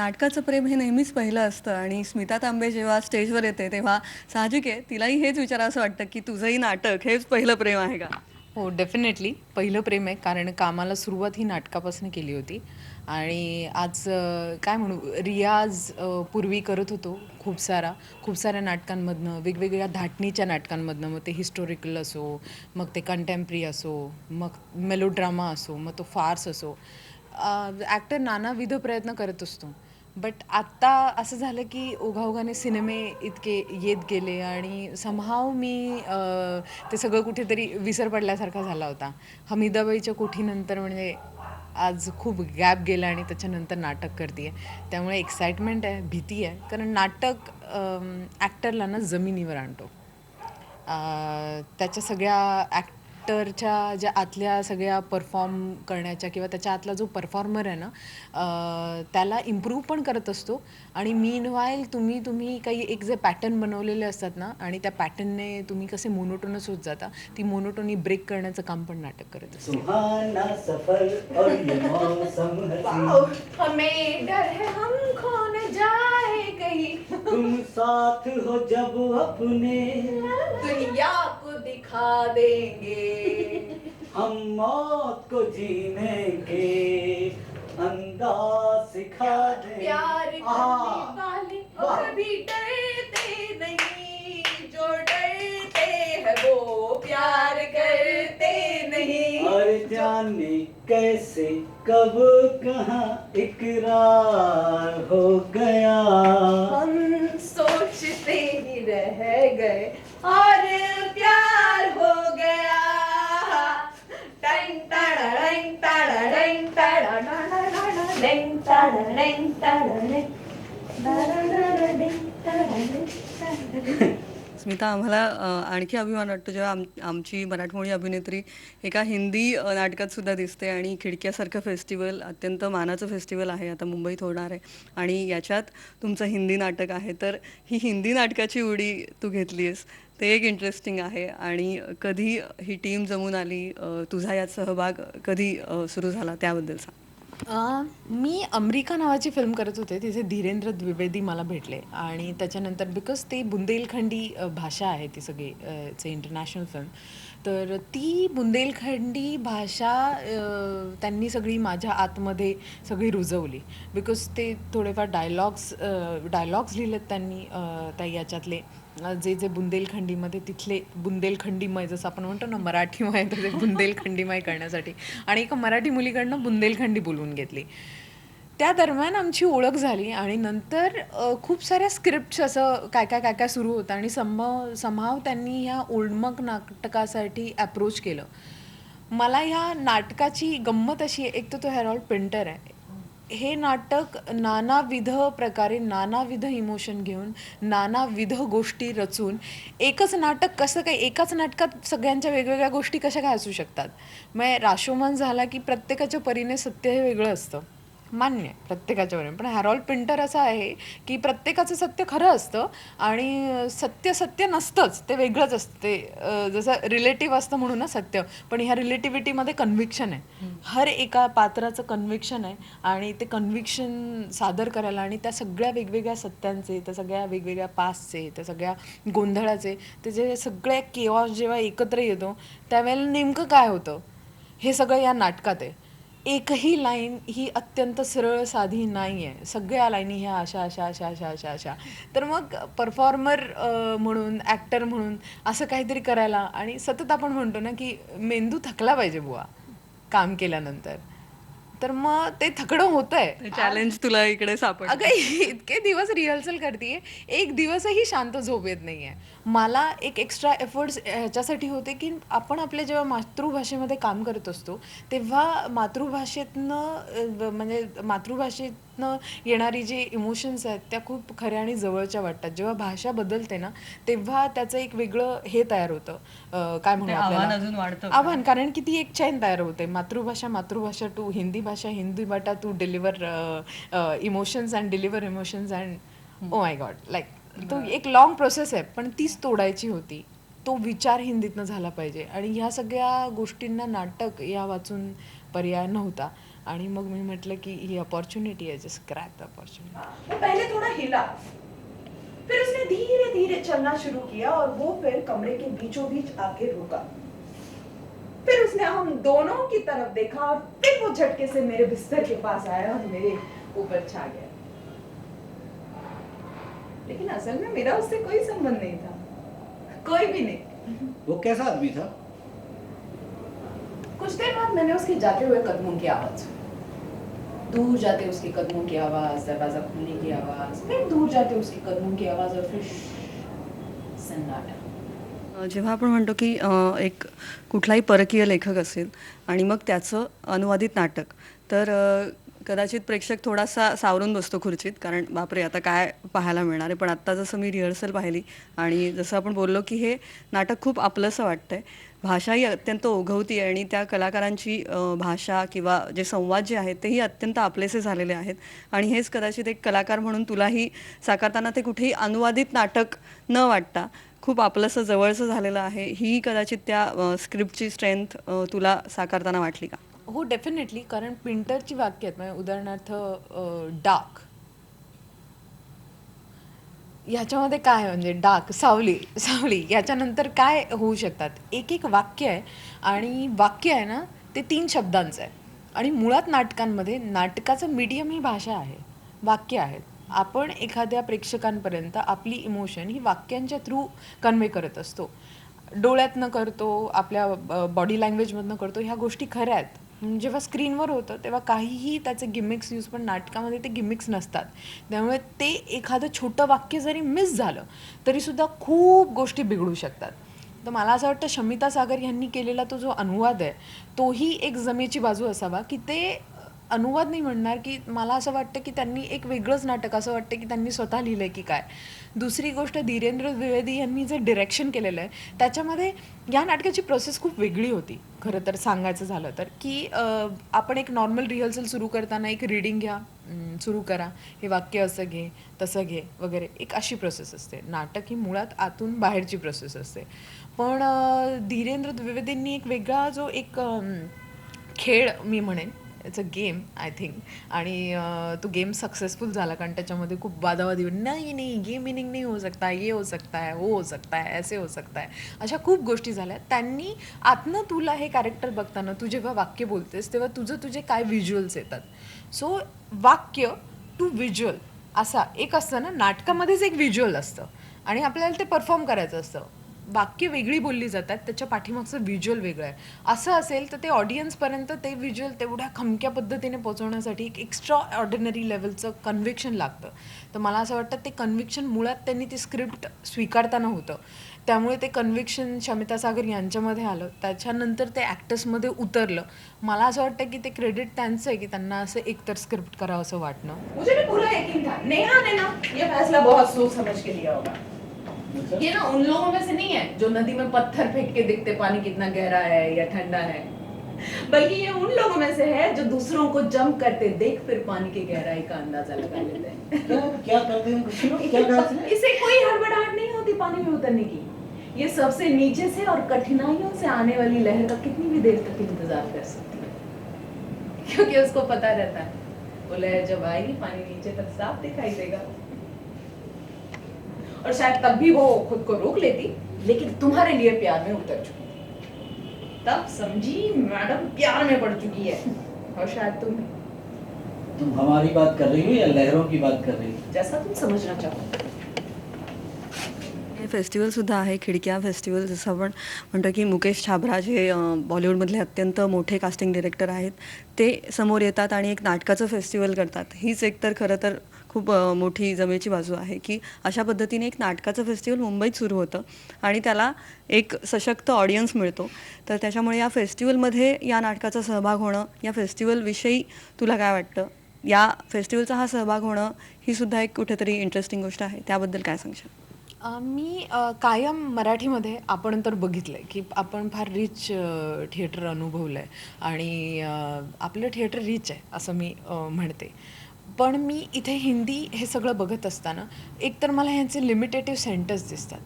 नाटकाचं प्रेम हे नेहमीच पहिलं असतं आणि स्मिता तांबे जेव्हा स्टेजवर येते तेव्हा साहजिक आहे तिलाही हेच विचारावसं वाटतं की तुझंही नाटक हेच पहिलं प्रेम आहे का? हो, डेफिनेटली पहिलं प्रेम आहे. कारण कामाला सुरुवात ही नाटकापासून केली होती आणि आज काय म्हणू रियाज पूर्वी करत होतो खूप साऱ्या नाटकांमधनं, वेगवेगळ्या धाटणीच्या नाटकांमधनं. मग ते हिस्टॉरिकल असो, मग ते कंटेम्पररी असो, मग मेलोड्रामा असो, मग तो फार्स असो. ॲक्टर नानाविध प्रयत्न करत असतो. बट आत्ता असं झालं की ओघाओघाने सिनेमे इतके येत गेले आणि समहाव मी ते सगळं कुठेतरी विसर पडल्यासारखा झाला होता. हमीदाबाईच्या कोठीनंतर म्हणजे आज खूप गॅप गेला आणि त्याच्यानंतर नाटक करते आहे. त्यामुळे एक्साइटमेंट आहे, भीती आहे. कारण नाटक ॲक्टरला ना जमिनीवर आणतो. त्याच्या सगळ्या ॲक्टरच्या ज्या आतल्या सगळ्या परफॉर्म करण्याच्या किंवा त्याच्या आतला जो परफॉर्मर आहे ना, त्याला इम्प्रूव्ह पण करत असतो. आणि मीनवाईल तुम्ही काही एक जे पॅटर्न बनवलेले असतात ना आणि त्या पॅटर्नने तुम्ही कसे मोनोटोनस होत जाता, ती मोनोटोनी ब्रेक करण्याचं काम पण नाटक करत असते. सुहाना सफर और ये मौसम हसी, वाओ! हमें डर है हम खो न जाए कहीं, तुम साथ हो जब अपने, दुनिया को दिखा देंगे. हम मौत को जीने के अंदाज सिखा दें. प्यार करने आहा, वाले वाह. कभी डरते नहीं, जो डरते हैं वो प्यार करते नहीं. और जाने कैसे कब कहाँ इकरार हो गया. हम सोचते ही रह गए और प्यार हो गया. टैंग टाड़ा टैंग टाड़ा टैंग टाड़ा टैंग टाड़ा टैंग टाड़ा टैंग. स्मिता आम्हाला आणखी अभिमान वाटतो जेव्हा आमची मराठमोळी अभिनेत्री एका हिंदी नाटकात सुद्धा दिसते आणि खिडक्यासारखं फेस्टिवल अत्यंत मानाचं फेस्टिवल आहे आता मुंबईत होणार आहे आणि याच्यात तुमचं हिंदी नाटक आहे तर ही हिंदी नाटकाची उडी तू घेतली आहेस ते एक इंटरेस्टिंग आहे आणि कधी ही टीम जमून आली तुझा यात सहभाग कधी सुरू झाला त्याबद्दल सांग. मी अमरिका नावाची फिल्म करत होते. तिथे धीरेंद्र द्विवेदी मला भेटले आणि त्याच्यानंतर बिकॉज ते बुंदेलखंडी भाषा आहे ती सगळी, इट्स इंटरनॅशनल फिल्म. तर ती बुंदेलखंडी भाषा त्यांनी सगळी माझ्या आतमध्ये सगळी रुजवली. बिकॉज ते थोडेफार डायलॉग्स लिहिलेत त्यांनी त्या याच्यातले, जे जे बुंदेलखंडीमध्ये तिथले बुंदेलखंडीमय, जसं आपण म्हणतो ना मराठीमय, तर ते बुंदेलखंडीमय करण्यासाठी आणि एका मराठी मुलीकडनं बुंदेलखंडी बोलवून घेतली. त्या दरम्यान आमची ओळख झाली आणि नंतर खूप साऱ्या स्क्रिप्ट्स असं काय सुरू होतं आणि समहाव त्यांनी ह्या ओल्डमक नाटकासाठी अप्रोच केलं. मला ह्या नाटकाची गंमत अशी आहे, एक तर तो हेरॉल्ड पिंटर आहे. हे नाटक नानाविध प्रकारे नानाविध इमोशन घेऊन नानाविध गोष्टी रचून एकच नाटक कसं काय, एकाच नाटकात सगळ्यांच्या वेगवेगळ्या गोष्टी कशा काय असू शकतात. मग राशोमान झाला की प्रत्येकाच्या परीने सत्य हे वेगळं असतं, मान्य आहे प्रत्येकाच्या परीने. पण हॅरॉल्ड पिंटर असं आहे की प्रत्येकाचं सत्य खरं असतं आणि सत्य सत्य नसतंच, ते वेगळंच असतं. ते जसं रिलेटिव्ह असतं म्हणून ना सत्य, पण ह्या रिलेटिव्हिटीमध्ये कन्व्हिक्शन आहे. हर एका पात्राचं कन्व्हिक्शन आहे आणि ते कन्व्हिक्शन सादर करायला आणि त्या सगळ्या वेगवेगळ्या सत्यांचे, त्या सगळ्या वेगवेगळ्या पास्टचे, त्या सगळ्या गोंधळाचे, ते जे सगळे केऑस जेव्हा एकत्र येतो त्यावेळेला नेमकं काय होतं हे सगळं या नाटकात आहे. एकही लाईन ही अत्यंत सरळ साधी नाही आहे. सगळ्या लाईनी ह्या अशा अशा अशा अशा अशा अशा. तर मग परफॉर्मर म्हणून, ॲक्टर म्हणून असं काहीतरी करायला, आणि सतत आपण म्हणतो ना की मेंदू थकला पाहिजे बुवा काम केल्यानंतर, तर मग ते थकडं होतंय. चॅलेंज तुला इकडे सापडलं. अगं इतके दिवस रिहर्सल करते, एक दिवसही शांत झोप येत नाही आहे. मला एक एक्स्ट्रा एफर्ट्स ह्याच्यासाठी होते की आपण आपल्या जेव्हा मातृभाषेमध्ये काम करत असतो तेव्हा म्हणजे मातृभाषेतनं येणारी जी इमोशन्स आहेत त्या खूप खऱ्या आणि जवळच्या वाटतात. जेव्हा भाषा बदलते ना तेव्हा त्याचं एक वेगळं हे तयार होतं, काय म्हणू आव्हान अजून आपल्याला, वाढतं. आव्हान. कारण की ती एक चैन तयार होते, मातृभाषा टू हिंदी भाषा, हिंदी भाषा to deliver emotions and deliver emotions and oh my god, like तो एक लॉंग प्रोसेस आहे. पण तीच तोडायची होती. तो विचार हिंदीतनं झाला पाहिजे आणि ह्या सगळ्या गोष्टींना नाटक या वाचून पर्याय नव्हता आणि मग मी म्हटलं की ही अपॉर्च्युनिटी आहे, जस्ट क्रॅक द अपॉर्च्युनिटी. वो पहले थोड़ा हिला, फिर उसने धीरे धीरे चलना शुरू किया और वो फिर कमरे के बीचों बीच आके रुका. फिर उसने हम दोनों की तरफ देखा और फिर वो झटके से मेरे बिस्तर के पास आया और मेरे ऊपर छा गया. लेकिन असल में मेरा उससे कोई संबंध नहीं था, कोई भी नहीं. वो कैसा आदमी था? कुछ देर बाद मैंने उसके जाते हुए कदमों की आवाज सुनी. दूर जाते उसके कदमों की आवाज, दरवाजा खुलने की आवाज, फिर दूर जाते उसके कदमों की आवाज और फिर सन्नाटा. जेव्हा आपण म्हणतो की एक कुठलाही परकीय लेखक असेल आणि मग त्याचं अनुवादित नाटक, तर कदाचित प्रेक्षक थोडासा सावरून बसतो खुर्चीत, कारण बापरे आता काय पाहायला मिळणार आहे. पण आत्ता जसं मी रिहर्सल पाहिली आणि जसं आपण बोललो की हे नाटक खूप आपलंसं वाटतंय, भाषाही अत्यंत ओघवती आहे आणि त्या कलाकारांची भाषा किंवा जे संवाद जे आहेत तेही अत्यंत आपलेसे झालेले आहेत. आणि हेच कदाचित एक कलाकार म्हणून तुलाही साकारताना ते कुठेही अनुवादित नाटक न वाटता खूप आपलंसं जवळचं झालेलं आहे. ही कदाचित त्या स्क्रिप्टची स्ट्रेंथ तुला साकारताना वाटली का? हो, डेफिनेटली. कारण पिंटरची वाक्य आहेत, म्हणजे उदाहरणार्थ डार्क, ह्याच्यामध्ये काय आहे, म्हणजे डार्क, सावली, सावली याच्यानंतर काय होऊ शकतात. एक एक वाक्य आहे आणि वाक्य आहे ना ते 3 शब्दांचं आहे. आणि मुळात नाटकांमध्ये नाटकाचं मीडियम ही भाषा आहे, वाक्य आहेत. आपण एखाद्या प्रेक्षकांपर्यंत आपली इमोशन ही वाक्यांच्या थ्रू कन्वे करत असतो, डोळ्यातनं करतो, आपल्या बॉडी लँग्वेजमधनं करतो. ह्या गोष्टी खऱ्या आहेत. जेव्हा स्क्रीनवर होतं तेव्हा काहीही त्याचे गिमिक्स यूज, पण नाटकामध्ये ते गिमिक्स नसतात. त्यामुळे ते एखादं छोटं वाक्य जरी मिस झालं तरीसुद्धा खूप गोष्टी बिघडू शकतात. तर मला असं वाटतं शमिता सागर यांनी केलेला तो जो अनुवाद आहे तोही एक जमेची बाजू असावा, की ते अनुवाद नाही म्हणणार, की मला असं वाटतं की त्यांनी एक वेगळंच नाटक, असं वाटतं की त्यांनी स्वतः लिहिलं आहे की काय. दुसरी गोष्ट, धीरेंद्र द्विवेदी यांनी जे डिरेक्शन केलेलं आहे त्याच्यामध्ये या नाटकाची प्रोसेस खूप वेगळी होती. खरं तर सांगायचं झालं तर, की आपण एक नॉर्मल रिहर्सल सुरू करताना एक रीडिंग घ्या, सुरू करा, हे वाक्य असं घे, तसं घे वगैरे, एक अशी प्रोसेस असते. नाटक ही मुळात आतून बाहेरची प्रोसेस असते. पण धीरेंद्र द्विवेदींनी एक वेगळा जो एक खेळ मी म्हणेन, it's a game I think, आणि तो गेम सक्सेसफुल झाला. कारण त्याच्यामध्ये खूप वादावादी, नाही नाही ये मीनिंग नाही हो सकता, ये हो सकता है, वो हो सकता है, ऐसे हो सकता है, अशा खूप गोष्टी झाल्या. त्यांनी आतनं तुला हे कॅरेक्टर बघताना, तू जेव्हा वाक्य बोलतेस तेव्हा तुझे काय व्हिज्युअल्स येतात. सो वाक्य टू व्हिज्युअल असा एक असतं ना, नाटकामध्येच एक व्हिज्युअल असतं आणि आपल्याला ते परफॉर्म करायचं असतं. वाक्य वेगळी बोलली जातात, त्याच्या पाठीमागचं व्हिज्युअल वेगळं आहे. असं असेल तर ते ऑडियन्सपर्यंत ते व्हिज्युअल तेवढ्या खमक्या पद्धतीने पोहोचवण्यासाठी एक एक्स्ट्रा ऑर्डिनरी लेवलचं कन्व्हिक्शन लागतं. तर मला असं वाटतं ते कन्व्हिक्शन मुळात त्यांनी ती स्क्रिप्ट स्वीकारताना होतं. त्यामुळे ते कन्व्हिक्शन शमिता सागर यांच्यामध्ये आलं, त्याच्यानंतर ते ॲक्टर्समध्ये उतरलं. मला असं वाटतं की ते क्रेडिट त्यांचं आहे, की त्यांना असं एकतर स्क्रिप्ट करावं असं वाटणं. मुझे भी पूरा यकीन था नेहा ने ना ये फैसला बहुत सोच समझ के लिया होगा. ये ना उन लोगों में से नहीं है जो नदी में पत्थर फेंक के देखते पानी कितना गहरा है या ठंडा है, बल्कि ये उन लोगों में से है जो दूसरों को जंप करते देख फिर पानी की गहराई का अंदाजा लगा लेते हैं. क्या करते हैं कुछ लोग? क्या करते हैं? इसे कोई हड़बड़ाहट नहीं होती पानी में उतरने की. ये सबसे नीचे से और कठिनाइयों से आने वाली लहर का कितनी भी देर तक इंतजार कर सकती है, क्योंकि उसको पता रहता है वो लहर जब आएगी पानी नीचे तक साफ दिखाई देगा. और शायद तब भी वो खुद को रोक लेती, लेकिन तुम्हारे लिए प्यार में उतर चुकी थी. तब समझी मैडम प्यार में पड़ चुकी है. और शायद तुम हमारी बात कर रही हो या लहरों की बात कर रही हो? जैसा तुम समझना चाहो. हे फेस्टिवलसुद्धा आहे, खिडक्या फेस्टिवल. जसं आपण म्हणतो की मुकेश छाबरा जे बॉलिवूडमधले अत्यंत मोठे कास्टिंग डिरेक्टर आहेत ते समोर येतात आणि एक नाटकाचं फेस्टिवल करतात. हीच एक तर खरं तर खूप मोठी जमेची बाजू आहे, की अशा पद्धतीने एक नाटकाचं फेस्टिवल मुंबईत सुरू होतं आणि त्याला एक सशक्त ऑडियन्स मिळतो. तर त्याच्यामुळे या फेस्टिवलमध्ये या नाटकाचा सहभाग होणं, या फेस्टिवलविषयी तुला काय वाटतं? या फेस्टिवलचा हा सहभाग होणं ही सुद्धा एक कुठेतरी इंटरेस्टिंग गोष्ट आहे. त्याबद्दल काय सांगशील? मी कायम मराठीमध्ये आपण तर बघितलं आहे की आपण फार रिच थिएटर अनुभवलं आहे आणि आपलं थिएटर रिच आहे असं मी म्हणते. पण मी इथे हिंदी हे सगळं बघत असताना एकतर मला ह्यांचे लिमिटेटिव्ह सेंटर्स दिसतात.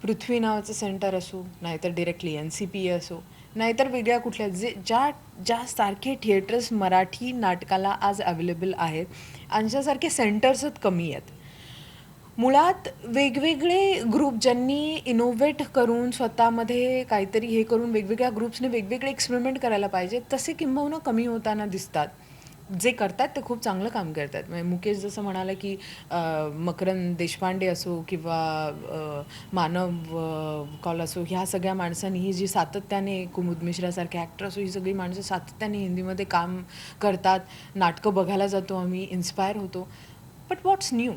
पृथ्वी नावाचं सेंटर असो, नाहीतर डिरेक्टली NCPA असो, नाहीतर वेगळ्या कुठल्या ज्या सारखे थिएटर्स मराठी नाटकाला आज अवेलेबल आहेत आमच्यासारखे सेंटर्सच कमी आहेत. मुळात वेगवेगळे ग्रुप ज्यांनी इनोव्हेट करून स्वतःमध्ये काहीतरी हे करून वेगवेगळ्या ग्रुप्सने वेगवेगळे एक्सपेरिमेंट करायला पाहिजे तसे किंबहुना कमी होताना दिसतात. जे करतात ते खूप चांगलं काम करतात. म्हणजे मुकेश जसं म्हणाला की मकरंद देशपांडे असो किंवा मानव कौल असो, ह्या सगळ्या माणसांनी ही जी सातत्याने कुमुद मिश्रासारखे ॲक्टर असो, ही सगळी माणसं सातत्याने हिंदीमध्ये काम करतात. नाटकं बघायला जातो आम्ही, इन्स्पायर होतो. But what's new?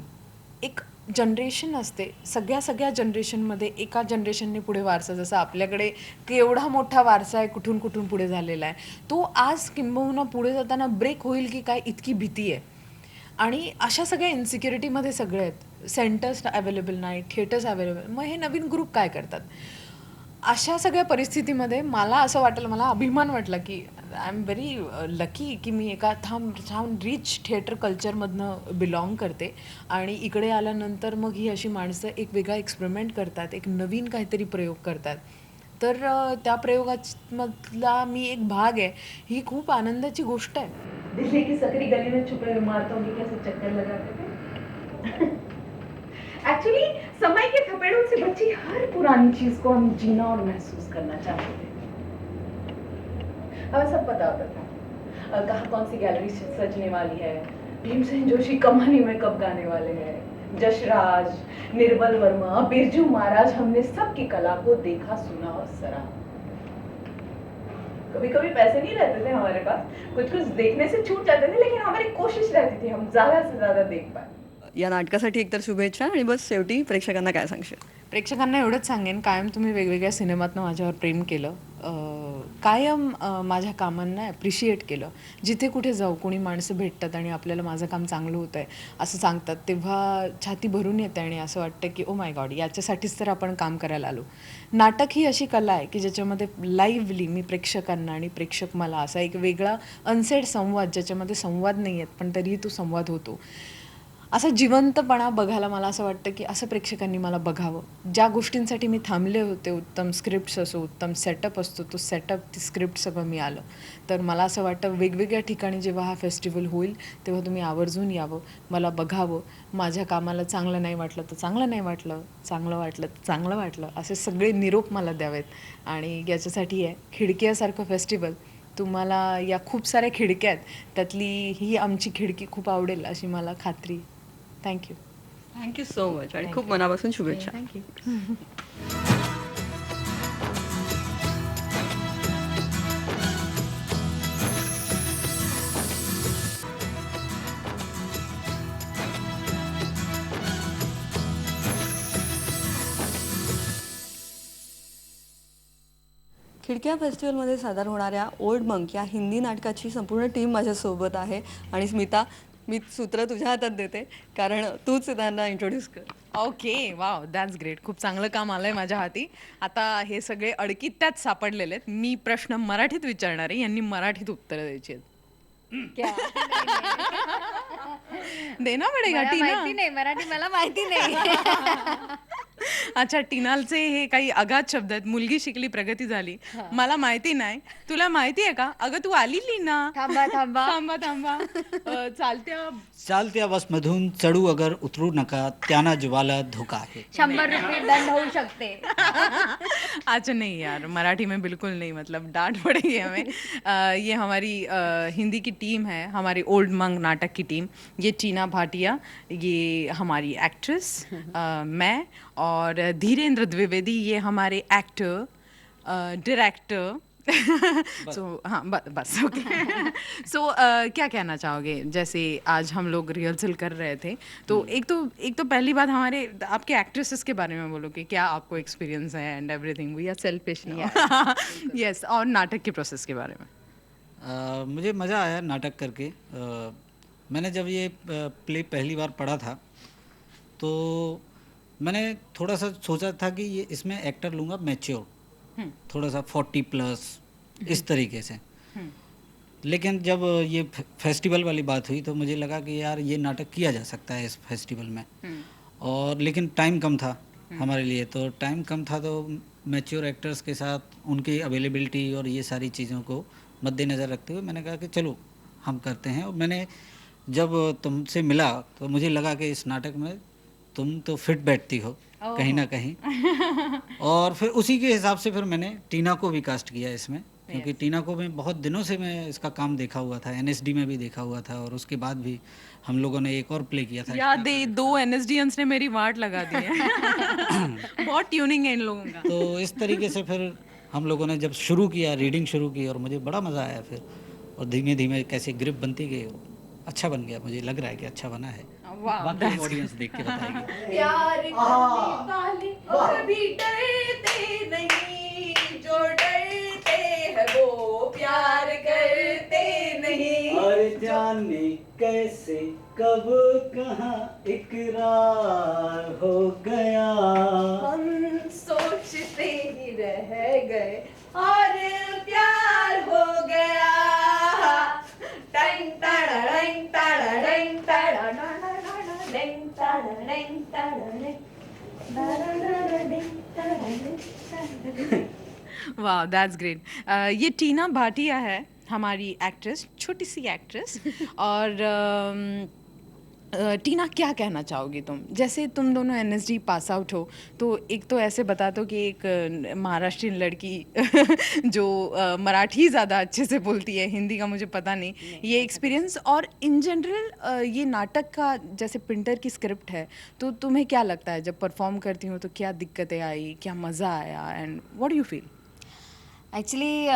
एक जनरेशन असते, सगळ्या जनरेशनमध्ये एका जनरेशनने पुढे वारसा, जसा आपल्याकडे केवढा मोठा वारसा आहे कुठून कुठून पुढे झालेला आहे, तो आज किंबहुना पुढे जाताना ब्रेक होईल की काय इतकी भीती आहे. आणि अशा सगळ्या इन्सिक्युरिटीमध्ये सगळे आहेत. सेंटर्स अवेलेबल नाही, थिएटर्स अवेलेबल, मग हे नवीन ग्रुप काय करतात? अशा सगळ्या परिस्थितीमध्ये मला असं वाटलं, मला अभिमान वाटला की आय एम व्हेरी लकी की मी एका छान रिच थिएटर कल्चरमधनं बिलॉंग करते आणि इकडे आल्यानंतर मग ही अशी माणसं एक वेगळा एक्सपेरिमेंट करतात, एक नवीन काहीतरी प्रयोग करतात. तर त्या प्रयोगामधला मी एक भाग आहे. ही खूप आनंदाची गोष्ट आहे. दिल्ली की सकरी गली में छुपे इमारतों के कैसे चक्कर लगाते थे. एक्चुअली समय के थपेड़ों से बची हर पुरानी चीज को हम जीना और महसूस करना चाहते थे. हमें सब पता होता था कहाँ कौन सी गैलरी सजने वाली है, भीमसेन जोशी कमानी में कब गाने वाले हैं, जशराज, निर्बल वर्मा, बिरजू महाराज, हमने सबकी कला को देखा, सुना और सराहा. कभी कभी पैसे नहीं रहते थे हमारे पास, कुछ कुछ देखने से छूट जाते थे, लेकिन हमारी कोशिश रहती थी हम ज्यादा से ज्यादा देख पाए. या नाटकासाठी एकतर शुभेच्छा आणि बस शेवटी प्रेक्षकांना काय सांगशील? प्रेक्षकांना एवढंच सांगेन, कायम तुम्ही वेगवेगळ्या सिनेमातनं माझ्यावर प्रेम केलं, कायम माझ्या कामांना ॲप्रिशिएट केलं. जिथे कुठे जाऊ कोणी माणसं भेटतात आणि आपल्याला माझं काम चांगलं होतं आहे असं सांगतात, तेव्हा छाती भरून येते आणि असं वाटतं की ओ माय गॉड, याच्यासाठीच तर आपण काम करायला आलो. नाटक ही अशी कला आहे की ज्याच्यामध्ये लाईव्हली मी प्रेक्षकांना आणि प्रेक्षक मला असा एक वेगळा अनसेड संवाद, ज्याच्यामध्ये संवाद नाही आहेत पण तरीही तो संवाद होतो, असा जिवंतपणा बघायला मला असं वाटतं की असं प्रेक्षकांनी मला बघावं. ज्या गोष्टींसाठी मी थांबले होते, उत्तम स्क्रिप्ट्स असो, उत्तम सेटअप असतो, तो सेटअप, ती स्क्रिप्ट सगळं मी आलं. तर मला असं वाटतं वेगवेगळ्या ठिकाणी जेव्हा हा फेस्टिवल होईल तेव्हा तुम्ही आवर्जून यावं, मला बघावं. माझ्या कामाला चांगलं नाही वाटलं तर चांगलं नाही वाटलं, चांगलं वाटलं तर चांगलं वाटलं, असे सगळे निरोप मला द्यावेत. आणि याच्यासाठी आहे खिडकीसारखं फेस्टिवल. तुम्हाला या खूप साऱ्या खिडक्या आहेत, त्यातली ही आमची खिडकी खूप आवडेल अशी मला खात्री. थँक्यू. थँक्यू सो मच आणि खूप मनापासून शुभेच्छा. थँक्यू. खिडक्या फेस्टिवलमध्ये सादर होणाऱ्या ओल्ड मंक या हिंदी नाटकाची संपूर्ण टीम माझ्यासोबत आहे. आणि स्मिता, मी सूत्र तुझ्या हातात देते कारण तूच त्यांना इंट्रोड्यूस कर. Okay, wow, that's great. खूप चांगलं काम आलंय माझ्या हाती. आता हे सगळे अडकीत त्यात सापडलेले आहेत. मी प्रश्न मराठीत विचारणार आहे, यांनी मराठीत उत्तरं द्यायची आहेत. देना पडेगा टीना. माहिती नाही, मराठी मला माहिती नाही. अच्छा, टीनालचे हे काही अगाध शब्द आहेत. मुलगी शिकली, प्रगती झाली. मला माहिती नाही, तुला माहिती आहे का? अगं तू आलेली ना. थांबा थांबा थांबा थांबा. चालत्या चालत्या बसमधून चढू अगर उतरू नका, त्यांना जीवाला धोका आहे. 100 रुपये दंड होऊ शकते. अच्छा नहीं यार, मराठी में बिल्कुल नहीं, मतलब डांट पड़ेगी हमें. ये हमारी हिंदी की टीम है, हमारी ओल्ड मंक नाटक की टीम. ये टीना भाटिया, ये हमारी एक्ट्रेस, मैं और धीरेन्द्र द्विवेदी, ये हमारे एक्टर, डायरेक्टर. सो हाँ, बस ओके. सो क्या कहना चाहोगे? जैसे आज हम लोग रिहर्सल कर रहे थे, तो एक तो पहली बात हमारे आपके एक्ट्रेसेस के बारे में बोलो कि क्या आपको एक्सपीरियंस है and everything. We are selfish. Yes. और नाटक के प्रोसेस के बारे में. मुझे मज़ा आया नाटक करके. मैंने जब ये प्ले पहली बार पढ़ा था तो मैंने थोड़ा सा सोचा था कि ये इसमें एक्टर लूँगा मैच्योर, थोड़ा सा 40+ इस तरीके से. लेकिन जब ये फेस्टिवल वाली बात हुई तो मुझे लगा कि यार ये नाटक किया जा सकता है इस फेस्टिवल में. और लेकिन टाइम कम था हमारे लिए, तो टाइम कम था तो मैच्योर एक्टर्स के साथ उनकी अवेलेबिलिटी और ये सारी चीज़ों को मद्देनज़र रखते हुए मैंने कहा कि चलो हम करते हैं। और मैंने जब तुमसे मिला तो मुझे लगा कि इस नाटक में तुम तो फिट बैठती हो कहीं ना कहीं। और फिर उसी के हिसाब से फिर मैंने टीना को भी कास्ट किया इसमें, क्योंकि टीना को मैं बहुत दिनों से मैं इसका काम देखा हुआ था, एनएसडी में भी देखा हुआ था, और उसके बाद भी हम लोगों ने एक और प्ले किया था। याद है, 2 एनएसडियंस ने मेरी वाट लगा दी है। बहुत ट्यूनिंग है इन लोगों का। तो इस तरीके से फिर हम लोगों ने जब शुरू किया, रीडिंग शुरू की, और मुझे बड़ा मज़ा आया फिर, और धीमे धीमे कैसे ग्रिप बनती गई, अच्छा बन गया। मुझे लग रहा है कि अच्छा बना है। बाकी ऑडियंस देख के बताएगी। प्यार करने वाले कभी डरते नहीं, जो डरते हैं वो प्यार करते नहीं। और जाने कैसे कब कहाँ इकरार हो गया, हम सोचते ही रह गए और प्यार हो गया। टंग टाड़ा टंग टाड़ा टंग टाड़ा टंग टाड़ा टंग टाड़ा वाह, दैट्स ग्रेट। ये टीना भाटिया है, हमारी एक्ट्रेस, छोटी सी एक्ट्रेस। और टीना, क्या कहना चाहोगी तुम? जैसे तुम दोनों एनएसडी पास आउट हो, तो एक तो ऐसे बता दो कि एक महाराष्ट्रीयन लड़की जो मराठी ज़्यादा अच्छे से बोलती है, हिंदी का मुझे पता नहीं, ये एक्सपीरियंस, और इन जनरल ये नाटक का जैसे पिंटर की स्क्रिप्ट है, तो तुम्हें क्या लगता है जब परफॉर्म करती हो तो क्या दिक्कतें आई, क्या मज़ा आया, end what do you feel? Actually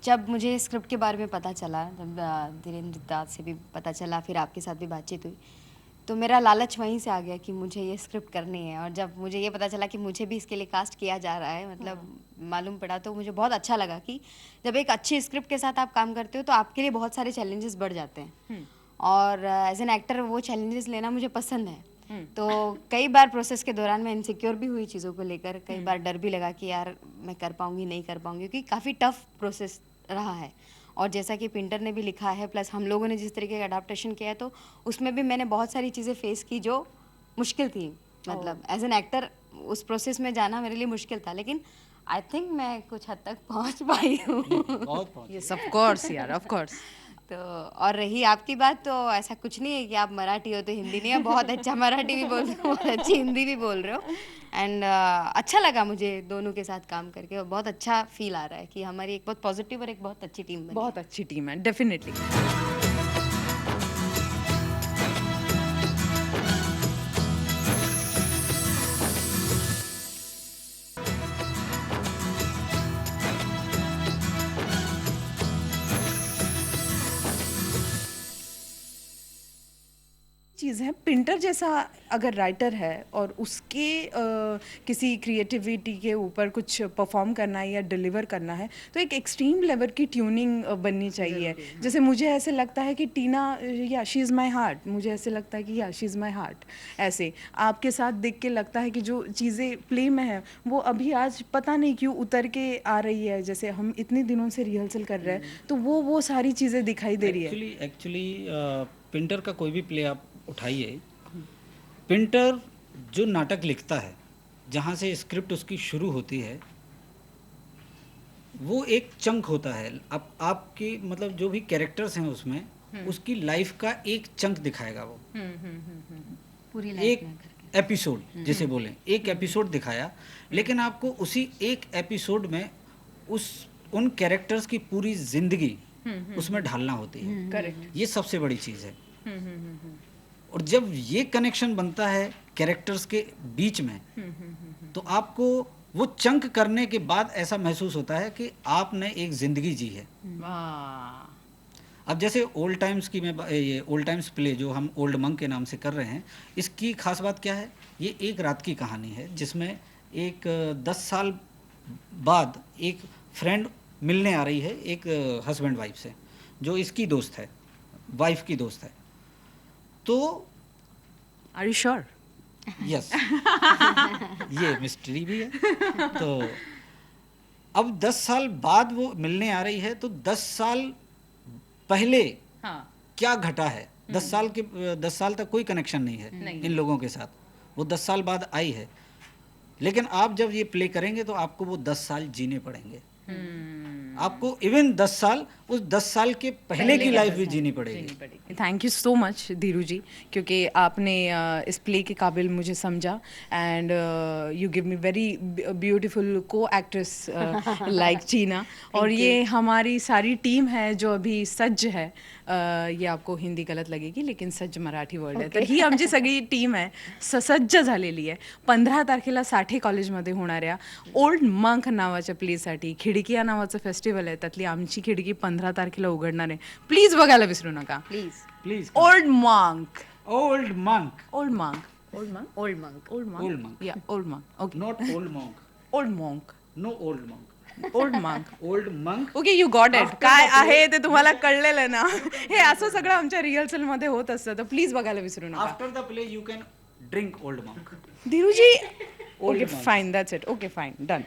जब मुझे स्क्रिप्ट के बारे में पता चला, जब धीरेन्द्र दास से भी पता चला, फिर आपके साथ भी बातचीत हुई, तो मेरा लालच वहीं से आ गया कि मुझे ये स्क्रिप्ट करनी है। और जब मुझे ये पता चला कि मुझे भी इसके लिए कास्ट किया जा रहा है, मतलब मालूम पड़ा, तो मुझे बहुत अच्छा लगा कि जब एक अच्छी स्क्रिप्ट के साथ आप काम करते हो तो आपके लिए बहुत सारे चैलेंजेस बढ़ जाते हैं। और एज एन एक्टर वो चैलेंजेस लेना मुझे पसंद है। तो कई बार प्रोसेस के दौरान मैं इनसिक्योर भी हुई चीज़ों को लेकर, कई बार डर भी लगा कि यार मैं कर पाऊंगी नहीं कर पाऊंगी, क्योंकि काफ़ी टफ प्रोसेस रहा है। और जैसा कि पिंटर ने भी लिखा है, प्लस हम लोगों ने जिस तरीके का अडाप्टेशन किया है, तो उसमें भी मैंने बहुत सारी चीज़ें फेस की जो मुश्किल थी। मतलब एज एन एक्टर उस प्रोसेस में जाना मेरे लिए मुश्किल था, लेकिन आई थिंक मैं कुछ हद तक पहुंच पाई हूँ। बहुत यस, ऑफ कोर्स यार, ऑफ कोर्स। तो और रही आपकी बात, तो ऐसा कुछ नहीं है कि आप मराठी हो तो हिंदी नहीं है, बहुत अच्छा मराठी भी बोल रहे हो, बहुत अच्छी हिंदी भी बोल रहे हो। एंड अच्छा लगा मुझे दोनों के साथ काम करके, और बहुत अच्छा फील आ रहा है कि हमारी एक बहुत पॉजिटिव और एक बहुत अच्छी टीम बनी है। बहुत अच्छी टीम है, डेफिनेटली। चीज़ है, पिंटर जैसा अगर राइटर है और उसके किसी क्रिएटिविटी के ऊपर कुछ परफॉर्म करना है या डिलीवर करना है, तो एक एक्सट्रीम लेवल की ट्यूनिंग बननी चाहिए। जैसे मुझे ऐसे लगता है कि टीना, या शी इज़ माई हार्ट, मुझे ऐसे लगता है कि या शी इज़ माई हार्ट। ऐसे आपके साथ देख के लगता है कि जो चीज़ें प्ले में है वो अभी आज पता नहीं क्यों उतर के आ रही है। जैसे हम इतने दिनों से रिहर्सल कर रहे हैं, तो वो सारी चीज़ें दिखाई दे रही है। एक्चुअली पिंटर का कोई भी प्ले आप उठाइए, पिंटर जो नाटक लिखता है, जहाँ से स्क्रिप्ट उसकी शुरू होती है, वो एक चंक होता है। अब आपकी मतलब जो भी कैरेक्टर्स हैं उसमें, उसकी लाइफ का एक चंक दिखाएगा वो। पूरी एक एपिसोड जिसे बोलें, एक एपिसोड दिखाया, लेकिन आपको उसी एक एपिसोड में उन कैरेक्टर्स की पूरी जिंदगी उसमें ढालना होती है। करेक्ट। ये सबसे बड़ी चीज़ है। और जब ये कनेक्शन बनता है कैरेक्टर्स के बीच में, तो आपको वो चंक करने के बाद ऐसा महसूस होता है कि आपने एक ज़िंदगी जी है। अब जैसे ओल्ड टाइम्स की ये ओल्ड टाइम्स प्ले जो हम ओल्ड मंक के नाम से कर रहे हैं, इसकी खास बात क्या है? ये एक रात की कहानी है, जिसमें एक 10 साल बाद एक फ्रेंड मिलने आ रही है एक हस्बैंड वाइफ से, जो इसकी दोस्त है, वाइफ की दोस्त है। तो आर यू श्योर? यस, ये मिस्ट्री भी है। तो अब 10 साल बाद वो मिलने आ रही है, तो 10 साल पहले क्या घटा है? 10 साल तक कोई कनेक्शन नहीं है इन लोगों के साथ। वो 10 साल बाद आई है, लेकिन आप जब ये प्ले करेंगे तो आपको वो 10 साल जीने पड़ेंगे। आपको इवन 10 साल, उस 10 साल के पहले की लाइफ भी जीनी पड़ेगी। Thank you so much Dhiru ji, क्योंकि आपने इस प्ले के काबिल मुझे समझा and you give me very beautiful co-actress like Cheena. और ये हमारी सारी टीम है जो अभी सज्ज है, ये आपको हिंदी गलत लगेगी लेकिन सज्ज मराठी वर्ड आहे, तर ही आमची सगळी टीम आहे ससज्ज झालेली आहे 15 तारखेला साठे कॉलेजमध्ये होणाऱ्या ओल्ड मंक नावाच्या प्लेसाठी खिडकिया नावाचं फेस्टिवल आहे, त्यातली आमची खिडकी 15 तारखेला उघडणार आहे. प्लीज बघायला विसरू नका. Please Old Monk, Old Monk, Old Monk, Old Monk, Old Monk, Old Monk, Old monk. या Old Monk, okay, not Old Monk, Old Monk, no Old Monk, Old Monk. Old Monk. Okay, you got it. काय आहे ते तुम्हाला कळलेलं ना. हे असं सगळं आमच्या रिहर्सल मध्ये होत असतं, तर प्लीज बघायला विसरू नका. After the play you can drink Old Monk. Dhiruji, okay fine, that's it. Okay fine, done.